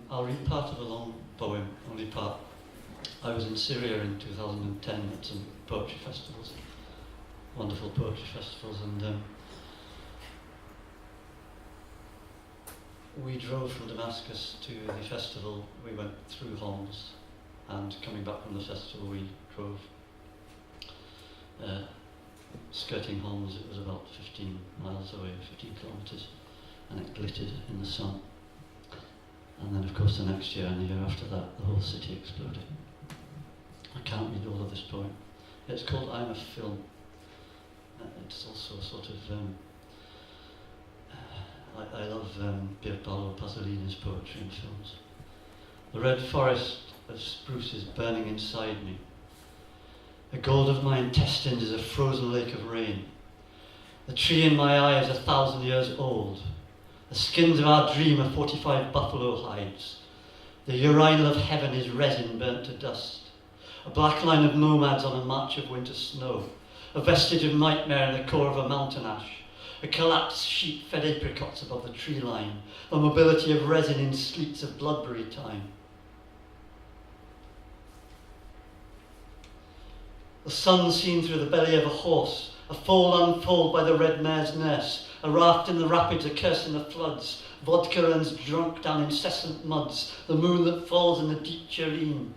I'll read part of a long poem, only part. I was in Syria in 2010 at some poetry festivals, wonderful poetry festivals, and we drove from Damascus to the festival. We went through Homs, and coming back from the festival we drove skirting Homs. It was about 15 miles away, 15 kilometres, and it glittered in the sun. And then of course the next year and the year after that, the whole city exploded. I can't read all of this poem. It's called I'm a Film. It's also sort of, I love Bhéal Pasolini's poetry and films. The red forest of spruce is burning inside me. The gold of my intestines is a frozen lake of rain. The tree in my eye is 1,000 years old. The skins of our dream are 45 buffalo hides. The urinal of heaven is resin burnt to dust. A black line of nomads on a march of winter snow. A vestige of nightmare in the core of a mountain ash. A collapsed sheep fed apricots above the tree line. The mobility of resin in sleets of bloodberry time. The sun seen through the belly of a horse. A foal unfold by the red mare's nurse. A raft in the rapids, a curse in the floods. Vodka runs drunk down incessant muds. The moon that falls in the deep tureen.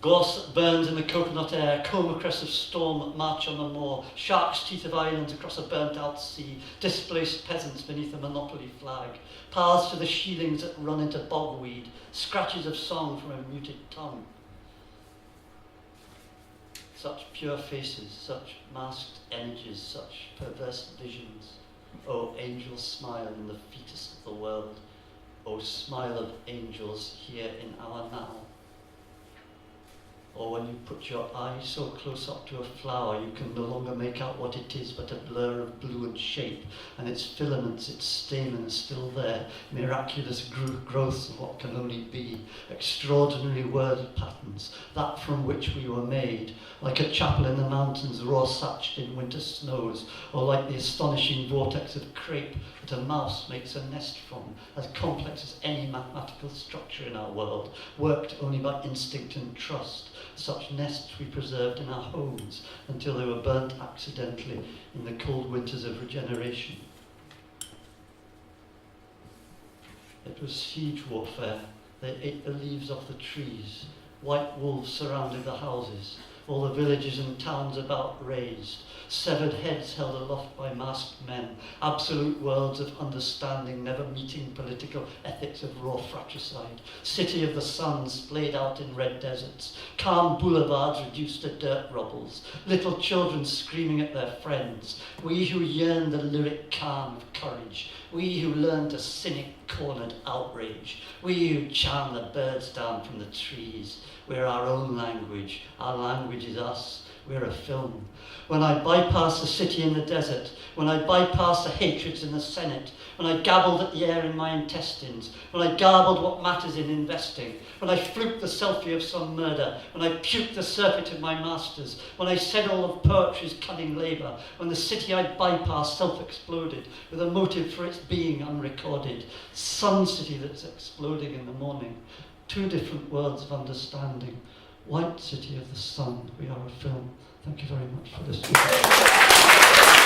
Gloss that burns in the coconut air, coma crests of storm that march on the moor, shark's teeth of islands across a burnt-out sea, displaced peasants beneath a monopoly flag, paths to the sheilings that run into bogweed, scratches of song from a muted tongue. Such pure faces, such masked images, such perverse visions. O angel smile in the fetus of the world, O smile of angels here in our now. Or when you put your eye so close up to a flower, you can no longer make out what it is but a blur of blue and shape, and its filaments, its stamen are still there, miraculous growths of what can only be, extraordinary word patterns, that from which we were made, like a chapel in the mountains raw-satched in winter snows, or like the astonishing vortex of crepe that a mouse makes a nest from, as complex as any mathematical structure in our world, worked only by instinct and trust. Such nests we preserved in our homes until they were burnt accidentally in the cold winters of regeneration. It was siege warfare. They ate the leaves off the trees. White wolves surrounded the houses. All the villages and towns about razed. Severed heads held aloft by masked men. Absolute worlds of understanding, never meeting political ethics of raw fratricide. City of the sun splayed out in red deserts. Calm boulevards reduced to dirt rubbles. Little children screaming at their friends. We who yearn the lyric calm of courage. We who learn to cynic cornered outrage. We who charm the birds down from the trees. We're our own language. Our language is us. We're a film. When I bypass the city in the desert, when I bypass the hatreds in the Senate, when I gabbled at the air in my intestines, when I garbled what matters in investing, when I fluked the selfie of some murder, when I puked the circuit of my masters, when I said all of poetry's cunning labour, when the city I bypassed self-exploded with a motive for its being unrecorded, sun city that's exploding in the morning, two different worlds of understanding. White city of the sun, we are a film. Thank you very much for listening.